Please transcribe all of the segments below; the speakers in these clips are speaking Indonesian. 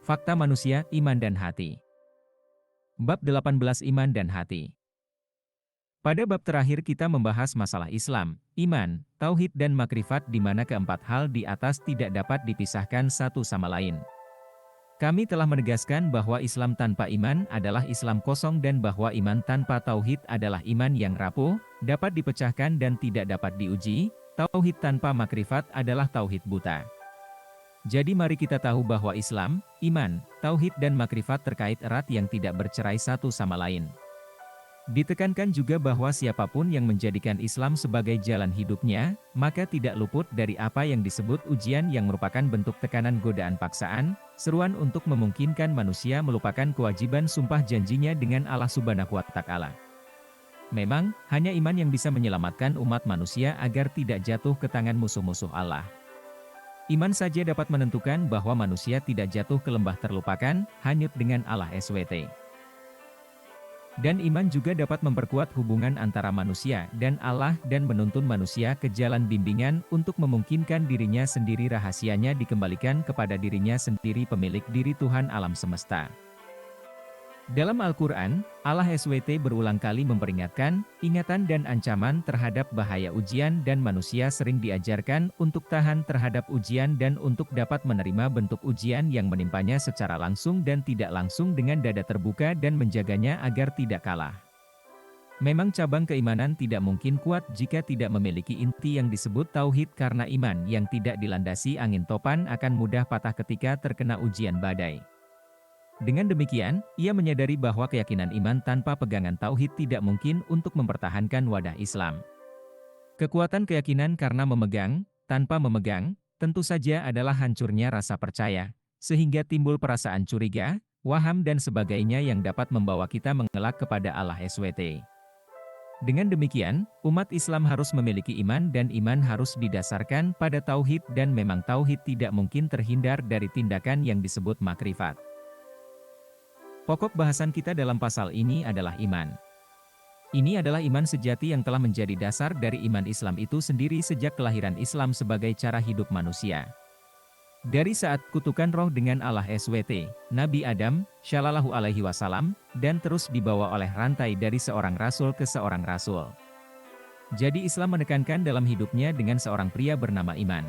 Fakta manusia, iman dan hati. Bab 18 Iman dan hati. Pada bab terakhir kita membahas masalah Islam, iman, tauhid dan makrifat di mana keempat hal di atas tidak dapat dipisahkan satu sama lain. Kami telah menegaskan bahwa Islam tanpa iman adalah Islam kosong dan bahwa iman tanpa tauhid adalah iman yang rapuh, dapat dipecahkan dan tidak dapat diuji. Tauhid tanpa makrifat adalah tauhid buta. Jadi mari kita tahu bahwa Islam, iman, tauhid dan makrifat terkait erat yang tidak bercerai satu sama lain. Ditekankan juga bahwa siapapun yang menjadikan Islam sebagai jalan hidupnya, maka tidak luput dari apa yang disebut ujian yang merupakan bentuk tekanan godaan paksaan, seruan untuk memungkinkan manusia melupakan kewajiban sumpah janjinya dengan Allah Subhanahu wa Ta'ala. Memang, hanya iman yang bisa menyelamatkan umat manusia agar tidak jatuh ke tangan musuh-musuh Allah. Iman saja dapat menentukan bahwa manusia tidak jatuh ke lembah terlupakan, hanyut dengan Allah SWT. Dan iman juga dapat memperkuat hubungan antara manusia dan Allah dan menuntun manusia ke jalan bimbingan untuk memungkinkan dirinya sendiri rahasianya dikembalikan kepada dirinya sendiri pemilik diri Tuhan alam semesta. Dalam Al-Quran, Allah SWT berulang kali memperingatkan, ingatan dan ancaman terhadap bahaya ujian dan manusia sering diajarkan untuk tahan terhadap ujian dan untuk dapat menerima bentuk ujian yang menimpanya secara langsung dan tidak langsung dengan dada terbuka dan menjaganya agar tidak kalah. Memang cabang keimanan tidak mungkin kuat jika tidak memiliki inti yang disebut tauhid karena iman yang tidak dilandasi angin topan akan mudah patah ketika terkena ujian badai. Dengan demikian, ia menyadari bahwa keyakinan iman tanpa pegangan tauhid tidak mungkin untuk mempertahankan wadah Islam. Kekuatan keyakinan karena memegang, tanpa memegang, tentu saja adalah hancurnya rasa percaya, sehingga timbul perasaan curiga, waham dan sebagainya yang dapat membawa kita mengelak kepada Allah SWT. Dengan demikian, umat Islam harus memiliki iman dan iman harus didasarkan pada tauhid dan memang tauhid tidak mungkin terhindar dari tindakan yang disebut makrifat. Pokok bahasan kita dalam pasal ini adalah iman. Ini adalah iman sejati yang telah menjadi dasar dari iman Islam itu sendiri sejak kelahiran Islam sebagai cara hidup manusia. Dari saat kutukan roh dengan Allah SWT, Nabi Adam, Shallallahu Alaihi Wasallam, dan terus dibawa oleh rantai dari seorang rasul ke seorang rasul. Jadi Islam menekankan dalam hidupnya dengan seorang pria bernama Iman.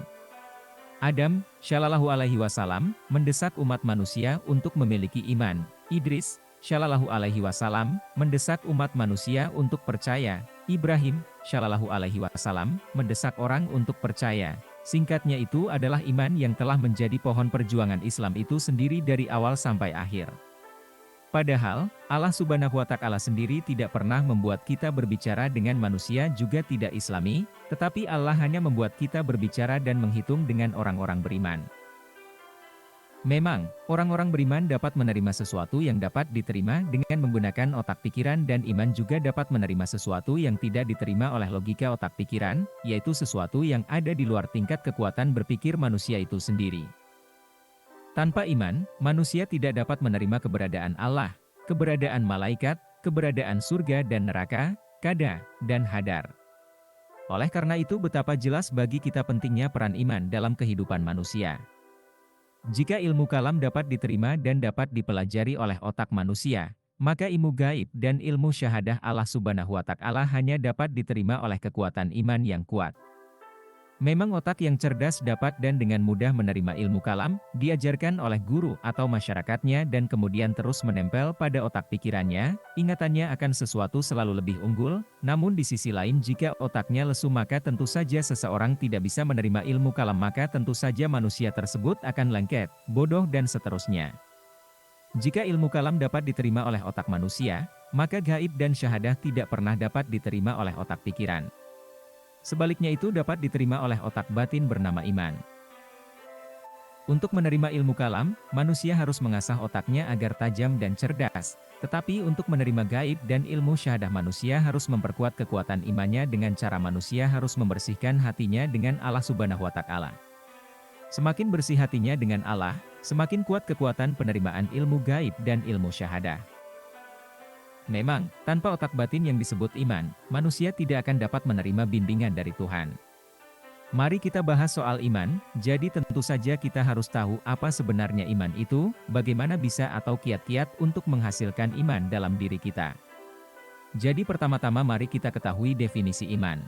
Adam, Shallallahu Alaihi Wasallam, mendesak umat manusia untuk memiliki iman. Idris, Shallallahu Alaihi Wasallam, mendesak umat manusia untuk percaya. Ibrahim, Shallallahu Alaihi Wasallam, mendesak orang untuk percaya. Singkatnya itu adalah iman yang telah menjadi pohon perjuangan Islam itu sendiri dari awal sampai akhir. Padahal, Allah Subhanahu wa Ta'ala sendiri tidak pernah membuat kita berbicara dengan manusia juga tidak Islami, tetapi Allah hanya membuat kita berbicara dan menghitung dengan orang-orang beriman. Memang, orang-orang beriman dapat menerima sesuatu yang dapat diterima dengan menggunakan otak pikiran dan iman juga dapat menerima sesuatu yang tidak diterima oleh logika otak pikiran, yaitu sesuatu yang ada di luar tingkat kekuatan berpikir manusia itu sendiri. Tanpa iman, manusia tidak dapat menerima keberadaan Allah, keberadaan malaikat, keberadaan surga dan neraka, qada, dan hadar. Oleh karena itu betapa jelas bagi kita pentingnya peran iman dalam kehidupan manusia. Jika ilmu kalam dapat diterima dan dapat dipelajari oleh otak manusia, maka ilmu gaib dan ilmu syahadah Allah Subhanahu wa Ta'ala hanya dapat diterima oleh kekuatan iman yang kuat. Memang otak yang cerdas dapat dan dengan mudah menerima ilmu kalam, diajarkan oleh guru atau masyarakatnya dan kemudian terus menempel pada otak pikirannya, ingatannya akan sesuatu selalu lebih unggul, namun di sisi lain jika otaknya lesu maka tentu saja seseorang tidak bisa menerima ilmu kalam maka tentu saja manusia tersebut akan lengket, bodoh dan seterusnya. Jika ilmu kalam dapat diterima oleh otak manusia, maka gaib dan syahadah tidak pernah dapat diterima oleh otak pikiran. Sebaliknya itu dapat diterima oleh otak batin bernama iman. Untuk menerima ilmu kalam, manusia harus mengasah otaknya agar tajam dan cerdas. Tetapi untuk menerima gaib dan ilmu syahadah manusia harus memperkuat kekuatan imannya dengan cara manusia harus membersihkan hatinya dengan Allah Subhanahu wa Ta'ala. Semakin bersih hatinya dengan Allah, semakin kuat kekuatan penerimaan ilmu gaib dan ilmu syahadah. Memang, tanpa otak batin yang disebut iman, manusia tidak akan dapat menerima bimbingan dari Tuhan. Mari kita bahas soal iman, jadi tentu saja kita harus tahu apa sebenarnya iman itu, bagaimana bisa atau kiat-kiat untuk menghasilkan iman dalam diri kita. Jadi pertama-tama mari kita ketahui definisi iman.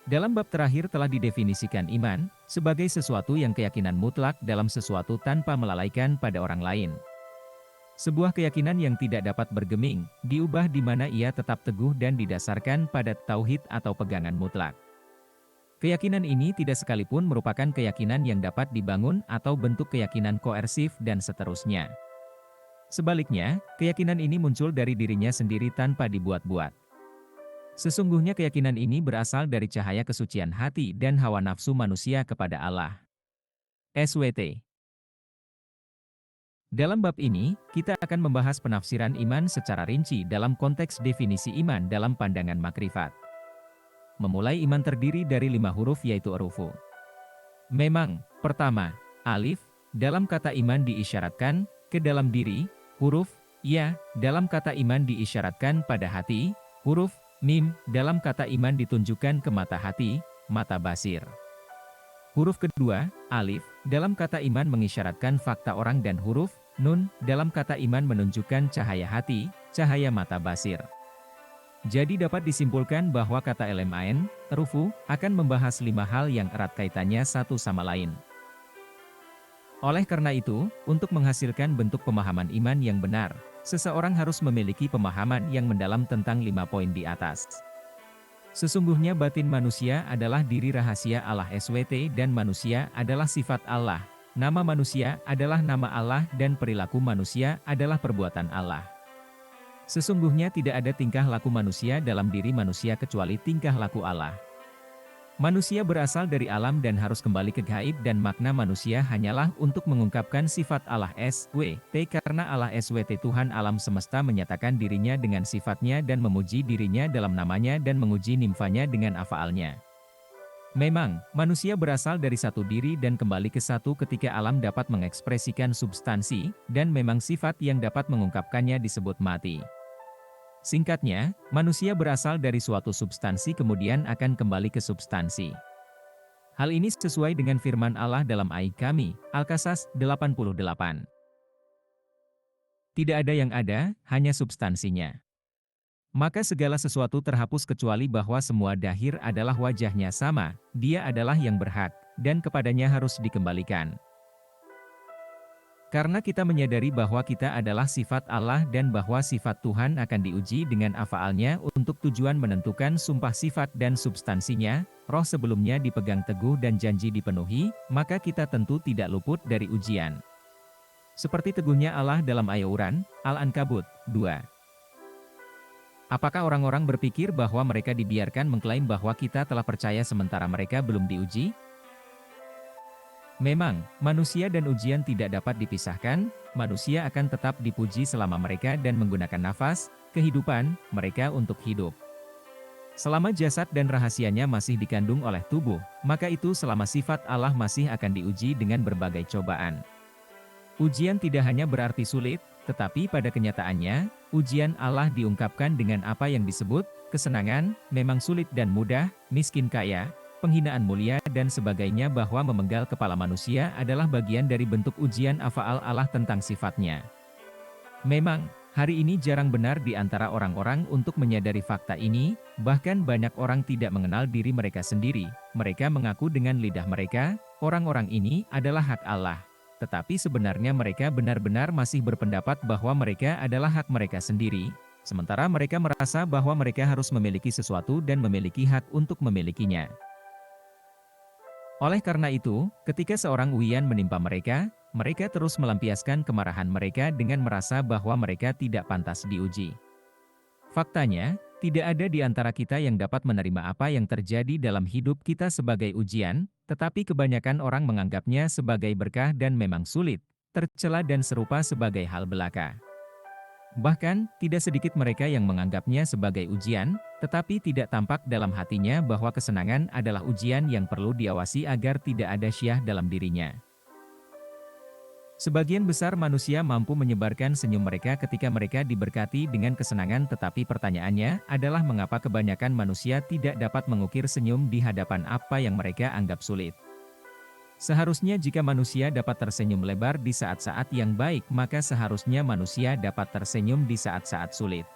Dalam bab terakhir telah didefinisikan iman, sebagai sesuatu yang keyakinan mutlak dalam sesuatu tanpa melalaikan pada orang lain. Sebuah keyakinan yang tidak dapat bergeming, diubah di mana ia tetap teguh dan didasarkan pada tauhid atau pegangan mutlak. Keyakinan ini tidak sekalipun merupakan keyakinan yang dapat dibangun atau bentuk keyakinan koersif dan seterusnya. Sebaliknya, keyakinan ini muncul dari dirinya sendiri tanpa dibuat-buat. Sesungguhnya keyakinan ini berasal dari cahaya kesucian hati dan hawa nafsu manusia kepada Allah. SWT. Dalam bab ini, kita akan membahas penafsiran iman secara rinci dalam konteks definisi iman dalam pandangan makrifat. Memulai iman terdiri dari 5 huruf yaitu urufu. Memang, pertama, alif, dalam kata iman diisyaratkan ke dalam diri, huruf ya, dalam kata iman diisyaratkan pada hati, huruf mim, dalam kata iman ditunjukkan ke mata hati, mata basir. Huruf kedua, alif, dalam kata iman mengisyaratkan fakta orang dan huruf nun, dalam kata iman menunjukkan cahaya hati, cahaya mata basir. Jadi dapat disimpulkan bahwa kata LMAN, rufu, akan membahas 5 hal yang erat kaitannya satu sama lain. Oleh karena itu, untuk menghasilkan bentuk pemahaman iman yang benar, seseorang harus memiliki pemahaman yang mendalam tentang 5 poin di atas. Sesungguhnya batin manusia adalah diri rahasia Allah SWT dan manusia adalah sifat Allah, nama manusia adalah nama Allah dan perilaku manusia adalah perbuatan Allah. Sesungguhnya tidak ada tingkah laku manusia dalam diri manusia kecuali tingkah laku Allah. Manusia berasal dari alam dan harus kembali ke gaib dan makna manusia hanyalah untuk mengungkapkan sifat Allah SWT karena Allah SWT Tuhan alam semesta menyatakan dirinya dengan sifatnya dan memuji dirinya dalam namanya dan menguji nimfanya dengan afaalnya. Memang, manusia berasal dari satu diri dan kembali ke satu ketika alam dapat mengekspresikan substansi, dan memang sifat yang dapat mengungkapkannya disebut mati. Singkatnya, manusia berasal dari suatu substansi kemudian akan kembali ke substansi. Hal ini sesuai dengan firman Allah dalam ayat kami, Al-Qasas 88. Tidak ada yang ada, hanya substansinya. Maka segala sesuatu terhapus kecuali bahwa semua dahir adalah wajahnya sama, dia adalah yang berhak, dan kepadanya harus dikembalikan. Karena kita menyadari bahwa kita adalah sifat Allah dan bahwa sifat Tuhan akan diuji dengan afaalnya untuk tujuan menentukan sumpah sifat dan substansinya, roh sebelumnya dipegang teguh dan janji dipenuhi, maka kita tentu tidak luput dari ujian. Seperti teguhnya Allah dalam ayat Al-Ankabut 2. Apakah orang-orang berpikir bahwa mereka dibiarkan mengklaim bahwa kita telah percaya sementara mereka belum diuji? Memang, manusia dan ujian tidak dapat dipisahkan, manusia akan tetap dipuji selama mereka dan menggunakan nafas, kehidupan, mereka untuk hidup. Selama jasad dan rahasianya masih dikandung oleh tubuh, maka itu selama sifat Allah masih akan diuji dengan berbagai cobaan. Ujian tidak hanya berarti sulit, tetapi pada kenyataannya, ujian Allah diungkapkan dengan apa yang disebut, kesenangan, memang sulit dan mudah, miskin kaya, penghinaan mulia dan sebagainya bahwa memenggal kepala manusia adalah bagian dari bentuk ujian afaal Allah tentang sifatnya. Memang, hari ini jarang benar di antara orang-orang untuk menyadari fakta ini, bahkan banyak orang tidak mengenal diri mereka sendiri, mereka mengaku dengan lidah mereka, orang-orang ini adalah hak Allah. Tetapi sebenarnya mereka benar-benar masih berpendapat bahwa mereka adalah hak mereka sendiri, sementara mereka merasa bahwa mereka harus memiliki sesuatu dan memiliki hak untuk memilikinya. Oleh karena itu, ketika seorang ujian menimpa mereka, mereka terus melampiaskan kemarahan mereka dengan merasa bahwa mereka tidak pantas diuji. Faktanya, tidak ada di antara kita yang dapat menerima apa yang terjadi dalam hidup kita sebagai ujian, tetapi kebanyakan orang menganggapnya sebagai berkah dan memang sulit, tercela dan serupa sebagai hal belaka. Bahkan, tidak sedikit mereka yang menganggapnya sebagai ujian, tetapi tidak tampak dalam hatinya bahwa kesenangan adalah ujian yang perlu diawasi agar tidak ada syah dalam dirinya. Sebagian besar manusia mampu menyebarkan senyum mereka ketika mereka diberkati dengan kesenangan, tetapi pertanyaannya adalah mengapa kebanyakan manusia tidak dapat mengukir senyum di hadapan apa yang mereka anggap sulit. Seharusnya jika manusia dapat tersenyum lebar di saat-saat yang baik, maka seharusnya manusia dapat tersenyum di saat-saat sulit.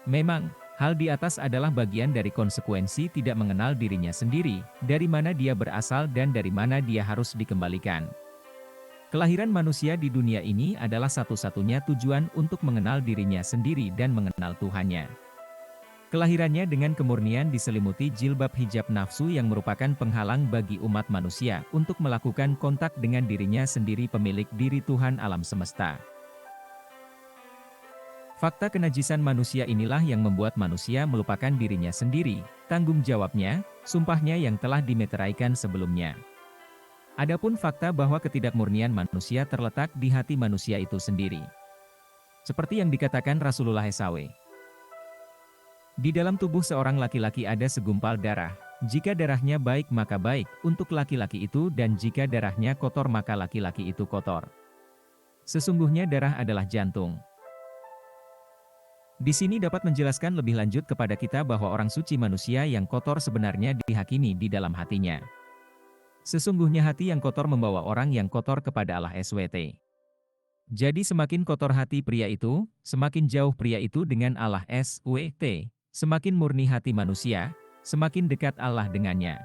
Memang, hal di atas adalah bagian dari konsekuensi tidak mengenal dirinya sendiri, dari mana dia berasal dan dari mana dia harus dikembalikan. Kelahiran manusia di dunia ini adalah satu-satunya tujuan untuk mengenal dirinya sendiri dan mengenal Tuhannya. Kelahirannya dengan kemurnian diselimuti jilbab hijab nafsu yang merupakan penghalang bagi umat manusia untuk melakukan kontak dengan dirinya sendiri, pemilik diri Tuhan alam semesta. Fakta kenajisan manusia inilah yang membuat manusia melupakan dirinya sendiri, tanggung jawabnya, sumpahnya yang telah dimeteraikan sebelumnya. Adapun fakta bahwa ketidakmurnian manusia terletak di hati manusia itu sendiri. Seperti yang dikatakan Rasulullah SAW. Di dalam tubuh seorang laki-laki ada segumpal darah. Jika darahnya baik maka baik untuk laki-laki itu, dan jika darahnya kotor maka laki-laki itu kotor. Sesungguhnya darah adalah jantung. Di sini dapat menjelaskan lebih lanjut kepada kita bahwa orang suci manusia yang kotor sebenarnya dihakimi di dalam hatinya. Sesungguhnya hati yang kotor membawa orang yang kotor kepada Allah SWT. Jadi semakin kotor hati pria itu, semakin jauh pria itu dengan Allah SWT. Semakin murni hati manusia, semakin dekat Allah dengannya.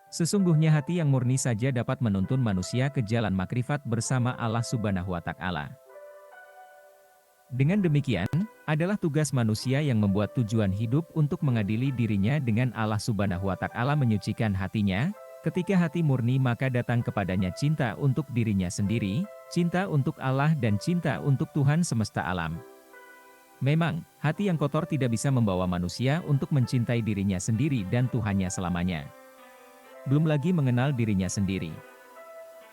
Sesungguhnya hati yang murni saja dapat menuntun manusia ke jalan makrifat bersama Allah Subhanahu wa Ta'ala. Dengan demikian, adalah tugas manusia yang membuat tujuan hidup untuk mengadili dirinya dengan Allah Subhanahu wa Ta'ala, menyucikan hatinya. Ketika hati murni maka datang kepadanya cinta untuk dirinya sendiri, cinta untuk Allah dan cinta untuk Tuhan semesta alam. Memang, hati yang kotor tidak bisa membawa manusia untuk mencintai dirinya sendiri dan Tuhannya selamanya. Belum lagi mengenal dirinya sendiri.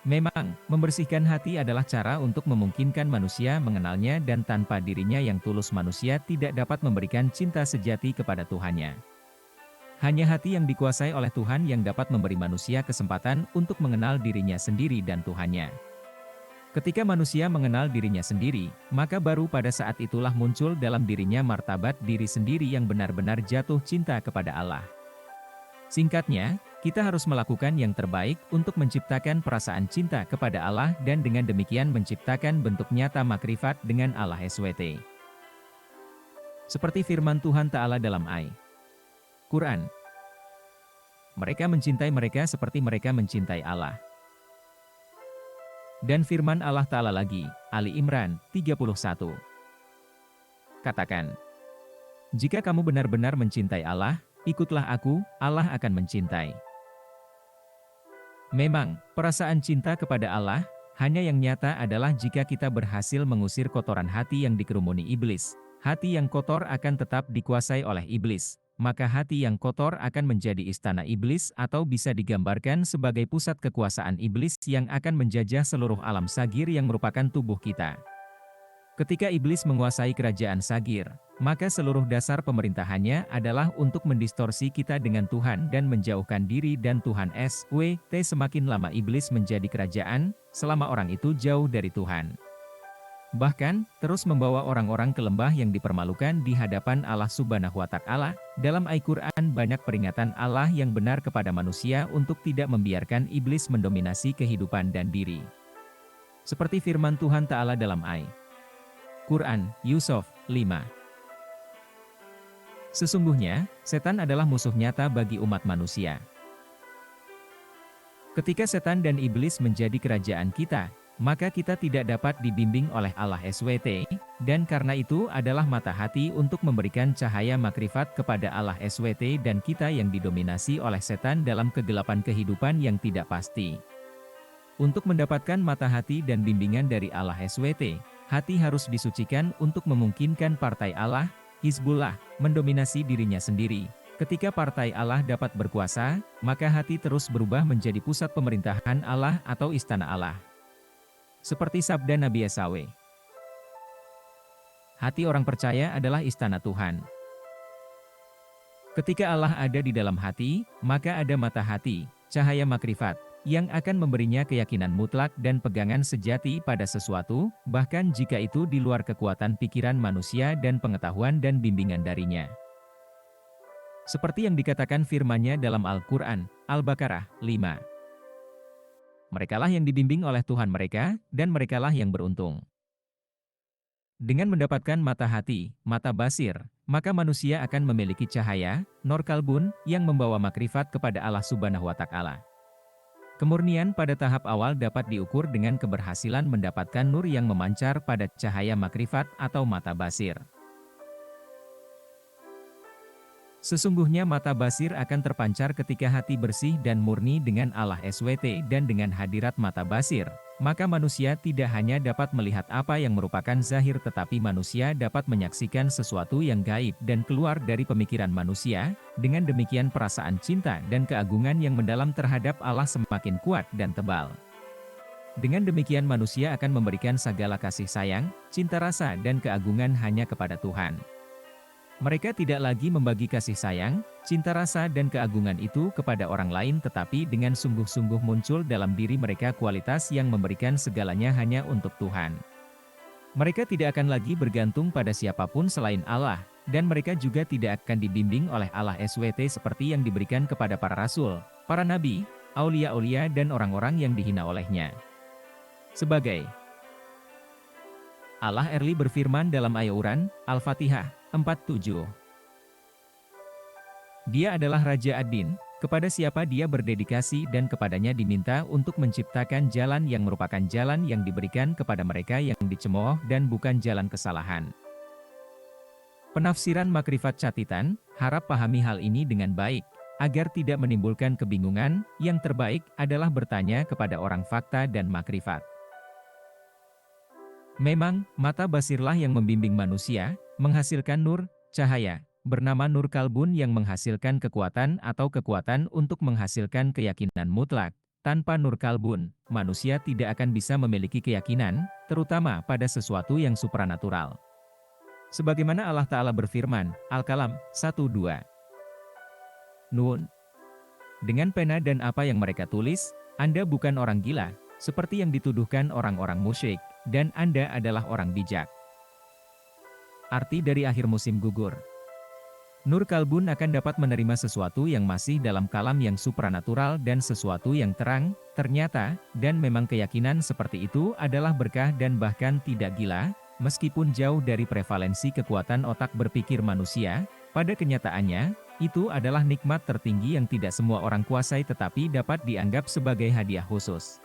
Memang, membersihkan hati adalah cara untuk memungkinkan manusia mengenalnya, dan tanpa dirinya yang tulus manusia tidak dapat memberikan cinta sejati kepada Tuhannya. Hanya hati yang dikuasai oleh Tuhan yang dapat memberi manusia kesempatan untuk mengenal dirinya sendiri dan Tuhannya. Ketika manusia mengenal dirinya sendiri, maka baru pada saat itulah muncul dalam dirinya martabat diri sendiri yang benar-benar jatuh cinta kepada Allah. Singkatnya, kita harus melakukan yang terbaik untuk menciptakan perasaan cinta kepada Allah dan dengan demikian menciptakan bentuk nyata makrifat dengan Allah SWT. Seperti firman Tuhan Ta'ala dalam Al-Quran. Mereka mencintai mereka seperti mereka mencintai Allah. Dan firman Allah Ta'ala lagi, Ali Imran 31. Katakan, jika kamu benar-benar mencintai Allah, ikutlah aku, Allah akan mencintai. Memang, perasaan cinta kepada Allah, hanya yang nyata adalah jika kita berhasil mengusir kotoran hati yang dikerumuni iblis. Hati yang kotor akan tetap dikuasai oleh iblis. Maka hati yang kotor akan menjadi istana iblis, atau bisa digambarkan sebagai pusat kekuasaan iblis yang akan menjajah seluruh alam sagir yang merupakan tubuh kita. Ketika iblis menguasai kerajaan sagir, maka seluruh dasar pemerintahannya adalah untuk mendistorsi kita dengan Tuhan dan menjauhkan diri dan Tuhan SWT. Semakin lama iblis menjadi kerajaan, selama orang itu jauh dari Tuhan. Bahkan, terus membawa orang-orang ke lembah yang dipermalukan di hadapan Allah Subhanahu wa Ta'ala. Dalam Al-Quran banyak peringatan Allah yang benar kepada manusia untuk tidak membiarkan iblis mendominasi kehidupan dan diri. Seperti firman Tuhan Ta'ala dalam Al-Quran, Yusuf 5. Sesungguhnya, setan adalah musuh nyata bagi umat manusia. Ketika setan dan iblis menjadi kerajaan kita, maka kita tidak dapat dibimbing oleh Allah SWT, dan karena itu adalah mata hati untuk memberikan cahaya makrifat kepada Allah SWT, dan kita yang didominasi oleh setan dalam kegelapan kehidupan yang tidak pasti. Untuk mendapatkan mata hati dan bimbingan dari Allah SWT, hati harus disucikan untuk memungkinkan partai Allah, Hizbullah, mendominasi dirinya sendiri. Ketika partai Allah dapat berkuasa, maka hati terus berubah menjadi pusat pemerintahan Allah atau istana Allah. Seperti sabda Nabi SAW. Hati orang percaya adalah istana Tuhan. Ketika Allah ada di dalam hati, maka ada mata hati, cahaya makrifat, yang akan memberinya keyakinan mutlak dan pegangan sejati pada sesuatu, bahkan jika itu di luar kekuatan pikiran manusia dan pengetahuan dan bimbingan darinya. Seperti yang dikatakan firman-Nya dalam Al-Quran, Al-Baqarah 5. Merekalah yang dibimbing oleh Tuhan mereka, dan merekalah yang beruntung. Dengan mendapatkan mata hati, mata basir, maka manusia akan memiliki cahaya, nur kalbun, yang membawa makrifat kepada Allah Subhanahu wa Ta'ala. Kemurnian pada tahap awal dapat diukur dengan keberhasilan mendapatkan nur yang memancar pada cahaya makrifat atau mata basir. Sesungguhnya mata basir akan terpancar ketika hati bersih dan murni dengan Allah SWT dan dengan hadirat mata basir, maka manusia tidak hanya dapat melihat apa yang merupakan zahir tetapi manusia dapat menyaksikan sesuatu yang gaib dan keluar dari pemikiran manusia, dengan demikian perasaan cinta dan keagungan yang mendalam terhadap Allah semakin kuat dan tebal. Dengan demikian manusia akan memberikan segala kasih sayang, cinta rasa dan keagungan hanya kepada Tuhan. Mereka tidak lagi membagi kasih sayang, cinta rasa dan keagungan itu kepada orang lain tetapi dengan sungguh-sungguh muncul dalam diri mereka kualitas yang memberikan segalanya hanya untuk Tuhan. Mereka tidak akan lagi bergantung pada siapapun selain Allah, dan mereka juga tidak akan dibimbing oleh Allah SWT seperti yang diberikan kepada para rasul, para nabi, aulia-aulia dan orang-orang yang dihina olehnya. Sebagai Allah Erli berfirman dalam ayat Quran, Al-Fatihah 4:7. Dia adalah Raja Ad-Din, kepada siapa dia berdedikasi dan kepadanya diminta untuk menciptakan jalan yang merupakan jalan yang diberikan kepada mereka yang dicemooh dan bukan jalan kesalahan. Penafsiran makrifat catatan, harap pahami hal ini dengan baik, agar tidak menimbulkan kebingungan. Yang terbaik adalah bertanya kepada orang fakta dan makrifat. Memang, mata basirlah yang membimbing manusia, menghasilkan nur, cahaya, bernama nur kalbun yang menghasilkan kekuatan atau kekuatan untuk menghasilkan keyakinan mutlak. Tanpa nur kalbun, manusia tidak akan bisa memiliki keyakinan, terutama pada sesuatu yang supranatural. Sebagaimana Allah Ta'ala berfirman, Al-Kalam 1:2. Nun. Dengan pena dan apa yang mereka tulis, Anda bukan orang gila, seperti yang dituduhkan orang-orang musyrik, dan Anda adalah orang bijak. Arti dari akhir musim gugur. Nur kalbun akan dapat menerima sesuatu yang masih dalam kalam yang supranatural dan sesuatu yang terang, ternyata, dan memang keyakinan seperti itu adalah berkah dan bahkan tidak gila, meskipun jauh dari prevalensi kekuatan otak berpikir manusia, pada kenyataannya, itu adalah nikmat tertinggi yang tidak semua orang kuasai tetapi dapat dianggap sebagai hadiah khusus.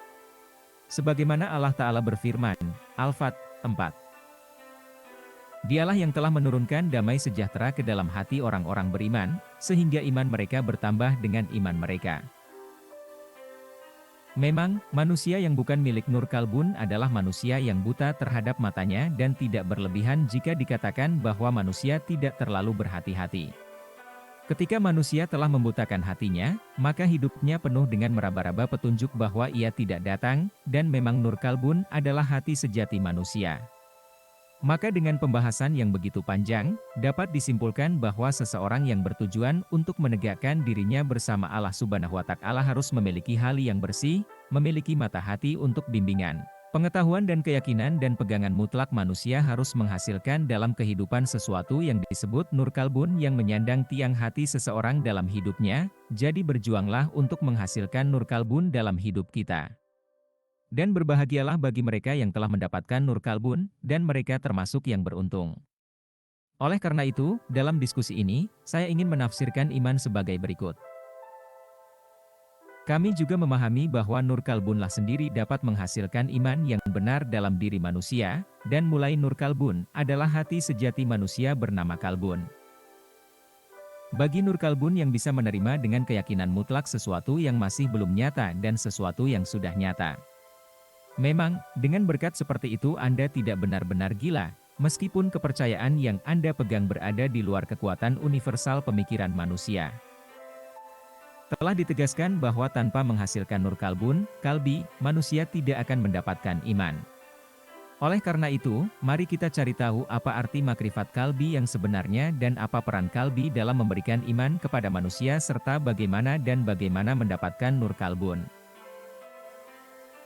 Sebagaimana Allah Ta'ala berfirman, Al-Fat 4. Dialah yang telah menurunkan damai sejahtera ke dalam hati orang-orang beriman, sehingga iman mereka bertambah dengan iman mereka. Memang, manusia yang bukan milik nur kalbun adalah manusia yang buta terhadap matanya dan tidak berlebihan jika dikatakan bahwa manusia tidak terlalu berhati-hati. Ketika manusia telah membutakan hatinya, maka hidupnya penuh dengan meraba-raba petunjuk bahwa ia tidak datang, dan memang nur kalbun adalah hati sejati manusia. Maka dengan pembahasan yang begitu panjang, dapat disimpulkan bahwa seseorang yang bertujuan untuk menegakkan dirinya bersama Allah Subhanahu wa Ta'ala harus memiliki hati yang bersih, memiliki mata hati untuk bimbingan, pengetahuan dan keyakinan dan pegangan mutlak. Manusia harus menghasilkan dalam kehidupan sesuatu yang disebut nur kalbun yang menyandang tiang hati seseorang dalam hidupnya, jadi berjuanglah untuk menghasilkan nur kalbun dalam hidup kita. Dan berbahagialah bagi mereka yang telah mendapatkan nur kalbun, dan mereka termasuk yang beruntung. Oleh karena itu, dalam diskusi ini, saya ingin menafsirkan iman sebagai berikut. Kami juga memahami bahwa nur kalbunlah sendiri dapat menghasilkan iman yang benar dalam diri manusia, dan mulai nur kalbun adalah hati sejati manusia bernama kalbun. Bagi nur kalbun yang bisa menerima dengan keyakinan mutlak sesuatu yang masih belum nyata dan sesuatu yang sudah nyata. Memang, dengan berkat seperti itu Anda tidak benar-benar gila, meskipun kepercayaan yang Anda pegang berada di luar kekuatan universal pemikiran manusia. Telah ditegaskan bahwa tanpa menghasilkan nur kalbun, kalbi, manusia tidak akan mendapatkan iman. Oleh karena itu, mari kita cari tahu apa arti makrifat kalbi yang sebenarnya dan apa peran kalbi dalam memberikan iman kepada manusia serta bagaimana mendapatkan nur kalbun.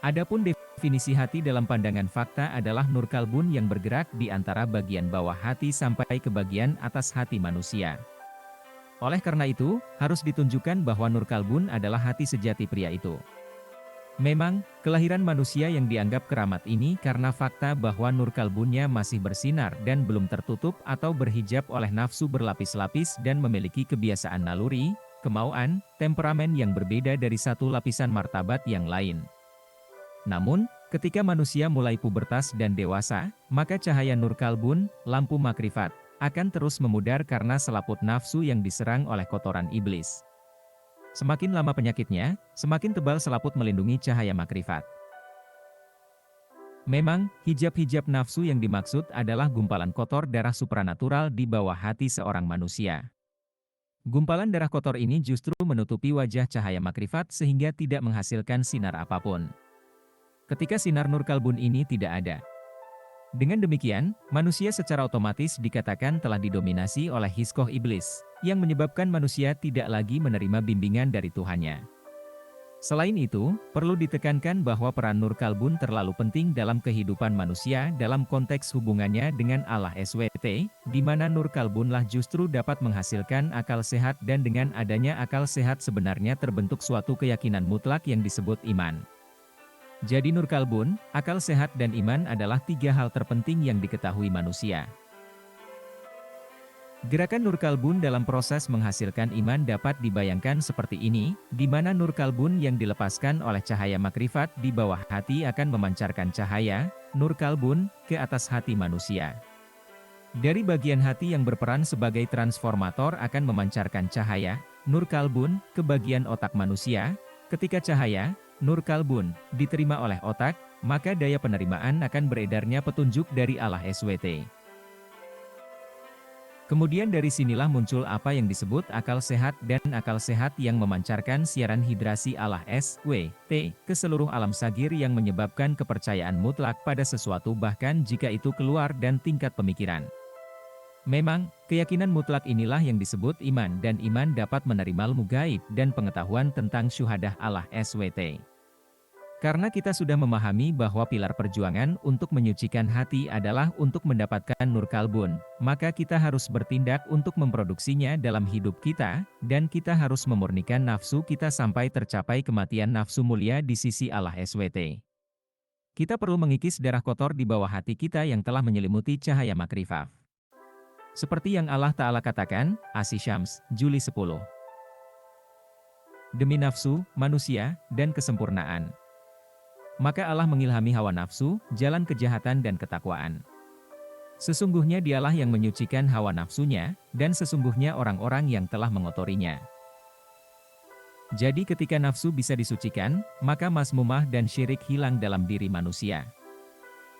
Adapun definisi hati dalam pandangan fakta adalah nur kalbun yang bergerak di antara bagian bawah hati sampai ke bagian atas hati manusia. Oleh karena itu, harus ditunjukkan bahwa nur kalbun adalah hati sejati pria itu. Memang, kelahiran manusia yang dianggap keramat ini karena fakta bahwa nur kalbunnya masih bersinar dan belum tertutup atau berhijab oleh nafsu berlapis-lapis dan memiliki kebiasaan naluri, kemauan, temperamen yang berbeda dari satu lapisan martabat yang lain. Namun, ketika manusia mulai pubertas dan dewasa, maka cahaya nur kalbun, lampu makrifat, akan terus memudar karena selaput nafsu yang diserang oleh kotoran iblis. Semakin lama penyakitnya, semakin tebal selaput melindungi cahaya makrifat. Memang, hijab-hijab nafsu yang dimaksud adalah gumpalan kotor darah supranatural di bawah hati seorang manusia. Gumpalan darah kotor ini justru menutupi wajah cahaya makrifat sehingga tidak menghasilkan sinar apapun. Ketika sinar nur kalbun ini tidak ada. Dengan demikian, manusia secara otomatis dikatakan telah didominasi oleh hiskoh iblis, yang menyebabkan manusia tidak lagi menerima bimbingan dari Tuhannya. Selain itu, perlu ditekankan bahwa peran nur kalbun terlalu penting dalam kehidupan manusia dalam konteks hubungannya dengan Allah SWT, di mana nur kalbunlah justru dapat menghasilkan akal sehat dan dengan adanya akal sehat sebenarnya terbentuk suatu keyakinan mutlak yang disebut iman. Jadi nur kalbun, akal sehat dan iman adalah tiga hal terpenting yang diketahui manusia. Gerakan nur kalbun dalam proses menghasilkan iman dapat dibayangkan seperti ini, di mana nur kalbun yang dilepaskan oleh cahaya makrifat di bawah hati akan memancarkan cahaya, nur kalbun, ke atas hati manusia. Dari bagian hati yang berperan sebagai transformator akan memancarkan cahaya, nur kalbun, ke bagian otak manusia. Ketika cahaya, nur kalbun, diterima oleh otak, maka daya penerimaan akan beredarnya petunjuk dari Allah SWT. Kemudian dari sinilah muncul apa yang disebut akal sehat dan akal sehat yang memancarkan siaran hidrasi Allah SWT ke seluruh alam sagir yang menyebabkan kepercayaan mutlak pada sesuatu bahkan jika itu keluar dan tingkat pemikiran. Memang, keyakinan mutlak inilah yang disebut iman dan iman dapat menerima ilmu gaib dan pengetahuan tentang syuhadah Allah SWT. Karena kita sudah memahami bahwa pilar perjuangan untuk menyucikan hati adalah untuk mendapatkan nur kalbun, maka kita harus bertindak untuk memproduksinya dalam hidup kita, dan kita harus memurnikan nafsu kita sampai tercapai kematian nafsu mulia di sisi Allah SWT. Kita perlu mengikis darah kotor di bawah hati kita yang telah menyelimuti cahaya makrifat. Seperti yang Allah Ta'ala katakan, As-Syams, Juli 10. Demi nafsu, manusia, dan kesempurnaan. Maka Allah mengilhami hawa nafsu, jalan kejahatan dan ketakwaan. Sesungguhnya dialah yang menyucikan hawa nafsunya, dan sesungguhnya orang-orang yang telah mengotorinya. Jadi ketika nafsu bisa disucikan, maka mazmumah dan syirik hilang dalam diri manusia.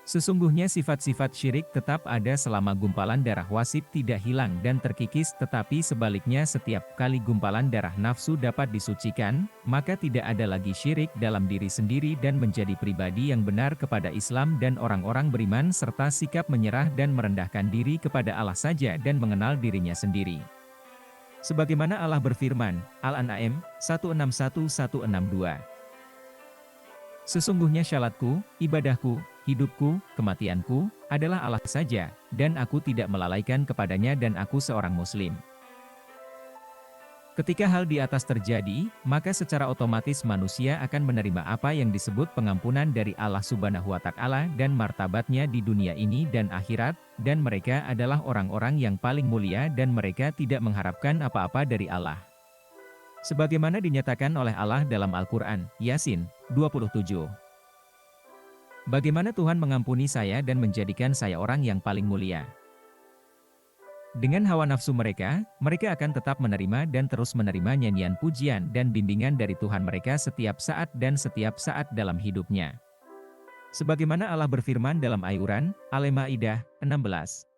Sesungguhnya sifat-sifat syirik tetap ada selama gumpalan darah wasit tidak hilang dan terkikis, tetapi sebaliknya setiap kali gumpalan darah nafsu dapat disucikan, maka tidak ada lagi syirik dalam diri sendiri dan menjadi pribadi yang benar kepada Islam dan orang-orang beriman serta sikap menyerah dan merendahkan diri kepada Allah saja dan mengenal dirinya sendiri. Sebagaimana Allah berfirman, Al-An'am 161-162. Sesungguhnya syalatku, ibadahku, hidupku, kematianku, adalah Allah saja, dan aku tidak melalaikan kepadanya dan aku seorang muslim. Ketika hal di atas terjadi, maka secara otomatis manusia akan menerima apa yang disebut pengampunan dari Allah Subhanahu wa Ta'ala dan martabatnya di dunia ini dan akhirat, dan mereka adalah orang-orang yang paling mulia dan mereka tidak mengharapkan apa-apa dari Allah. Sebagaimana dinyatakan oleh Allah dalam Al-Quran, Yasin, 27. Bagaimana Tuhan mengampuni saya dan menjadikan saya orang yang paling mulia. Dengan hawa nafsu mereka, mereka akan tetap menerima dan terus menerima nyanyian pujian dan bimbingan dari Tuhan mereka setiap saat dan setiap saat dalam hidupnya. Sebagaimana Allah berfirman dalam Al-Quran, Al-Maidah, 16.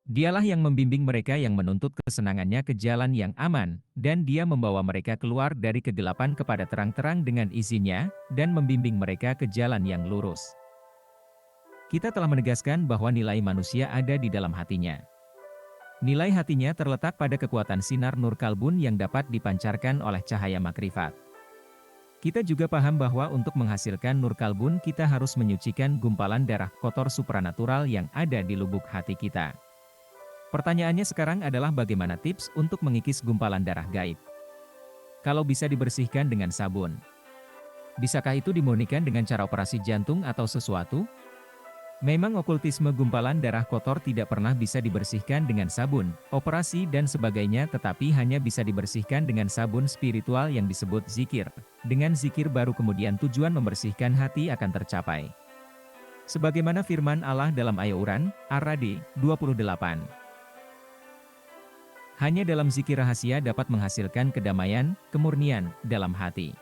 Dialah yang membimbing mereka yang menuntut kesenangannya ke jalan yang aman, dan Dia membawa mereka keluar dari kegelapan kepada terang-terang dengan izinnya, dan membimbing mereka ke jalan yang lurus. Kita telah menegaskan bahwa nilai manusia ada di dalam hatinya. Nilai hatinya terletak pada kekuatan sinar nur kalbun yang dapat dipancarkan oleh cahaya makrifat. Kita juga paham bahwa untuk menghasilkan nur kalbun kita harus menyucikan gumpalan darah kotor supranatural yang ada di lubuk hati kita. Pertanyaannya sekarang adalah bagaimana tips untuk mengikis gumpalan darah gaib? Kalau bisa dibersihkan dengan sabun, bisakah itu dimurnikan dengan cara operasi jantung atau sesuatu? Memang okultisme gumpalan darah kotor tidak pernah bisa dibersihkan dengan sabun, operasi dan sebagainya, tetapi hanya bisa dibersihkan dengan sabun spiritual yang disebut zikir. Dengan zikir baru kemudian tujuan membersihkan hati akan tercapai. Sebagaimana firman Allah dalam Al-Quran, Ar-Ra'd 28. Hanya dalam zikir rahasia dapat menghasilkan kedamaian, kemurnian, dalam hati.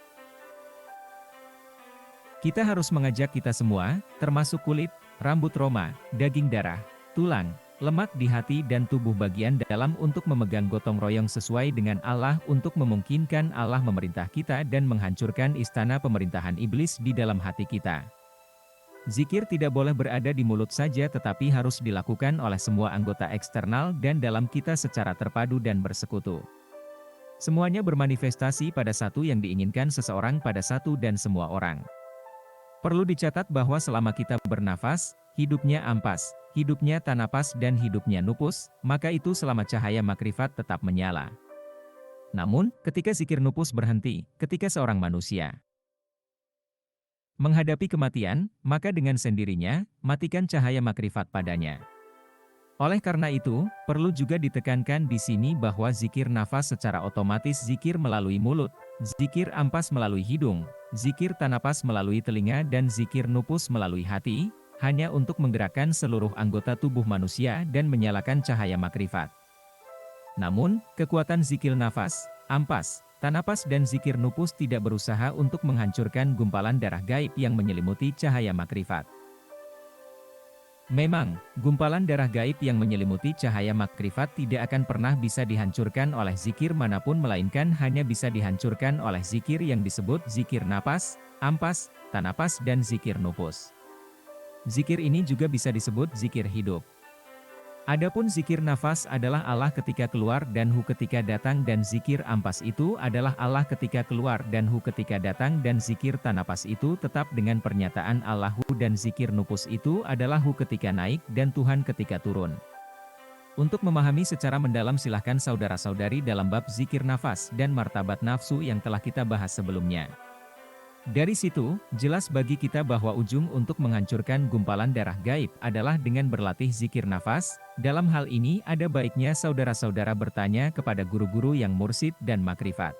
Kita harus mengajak kita semua, termasuk kulit, rambut roma, daging darah, tulang, lemak di hati dan tubuh bagian dalam untuk memegang gotong royong sesuai dengan Allah untuk memungkinkan Allah memerintah kita dan menghancurkan istana pemerintahan iblis di dalam hati kita. Zikir tidak boleh berada di mulut saja tetapi harus dilakukan oleh semua anggota eksternal dan dalam kita secara terpadu dan bersekutu. Semuanya bermanifestasi pada satu yang diinginkan seseorang pada satu dan semua orang. Perlu dicatat bahwa selama kita bernafas, hidupnya ampas, hidupnya tanapas dan hidupnya nupus, maka itu selama cahaya makrifat tetap menyala. Namun, ketika zikir nupus berhenti, ketika seorang manusia menghadapi kematian, maka dengan sendirinya, matikan cahaya makrifat padanya. Oleh karena itu, perlu juga ditekankan di sini bahwa zikir nafas secara otomatis zikir melalui mulut, zikir ampas melalui hidung, zikir tanapas melalui telinga dan zikir nupus melalui hati, hanya untuk menggerakkan seluruh anggota tubuh manusia dan menyalakan cahaya makrifat. Namun, kekuatan zikir nafas, ampas, tanapas dan zikir nupus tidak berusaha untuk menghancurkan gumpalan darah gaib yang menyelimuti cahaya makrifat. Memang, gumpalan darah gaib yang menyelimuti cahaya makrifat tidak akan pernah bisa dihancurkan oleh zikir manapun melainkan hanya bisa dihancurkan oleh zikir yang disebut zikir napas, ampas, tanapas dan zikir nupus. Zikir ini juga bisa disebut zikir hidup. Adapun zikir nafas adalah Allah ketika keluar dan Hu ketika datang dan zikir ampas itu adalah Allah ketika keluar dan Hu ketika datang dan zikir tanapas itu tetap dengan pernyataan Allahu dan zikir nupus itu adalah Hu ketika naik dan Tuhan ketika turun. Untuk memahami secara mendalam silahkan saudara-saudari dalam bab zikir nafas dan martabat nafsu yang telah kita bahas sebelumnya. Dari situ, jelas bagi kita bahwa ujung untuk menghancurkan gumpalan darah gaib adalah dengan berlatih zikir nafas. Dalam hal ini ada baiknya saudara-saudara bertanya kepada guru-guru yang mursyid dan makrifat.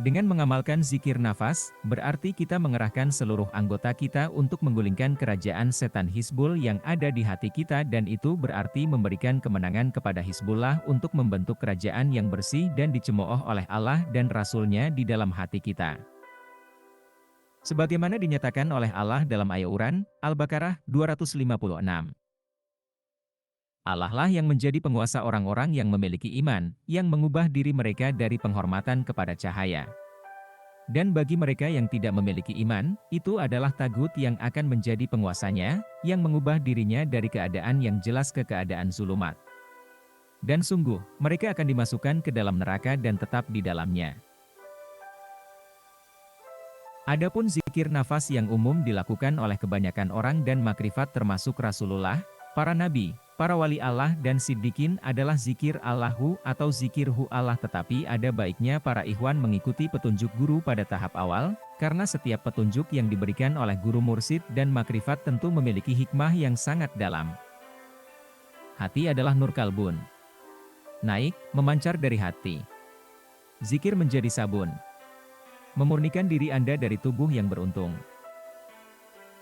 Dengan mengamalkan zikir nafas, berarti kita mengerahkan seluruh anggota kita untuk menggulingkan kerajaan setan Hizbul yang ada di hati kita dan itu berarti memberikan kemenangan kepada Hizbullah untuk membentuk kerajaan yang bersih dan dicemooh oleh Allah dan Rasul-Nya di dalam hati kita. Sebagaimana dinyatakan oleh Allah dalam ayat Al-Quran, Al-Baqarah 256. Allah lah yang menjadi penguasa orang-orang yang memiliki iman, yang mengubah diri mereka dari penghormatan kepada cahaya. Dan bagi mereka yang tidak memiliki iman, itu adalah tagut yang akan menjadi penguasanya, yang mengubah dirinya dari keadaan yang jelas ke keadaan zulumat. Dan sungguh, mereka akan dimasukkan ke dalam neraka dan tetap di dalamnya. Adapun zikir nafas yang umum dilakukan oleh kebanyakan orang dan makrifat termasuk Rasulullah, para nabi, para wali Allah dan siddiqin adalah zikir Allahu atau zikir Hu Allah, tetapi ada baiknya para ikhwan mengikuti petunjuk guru pada tahap awal, karena setiap petunjuk yang diberikan oleh guru mursyid dan makrifat tentu memiliki hikmah yang sangat dalam. Hati adalah nur kalbun. Naik, memancar dari hati. Zikir menjadi sabun. Memurnikan diri Anda dari tubuh yang beruntung.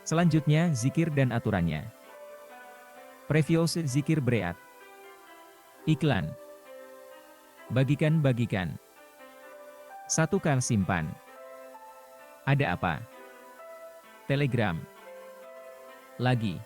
Selanjutnya, zikir dan aturannya. Preview zikir bereat. Iklan. Bagikan-bagikan. Satu kali simpan. Ada apa? Telegram. Lagi.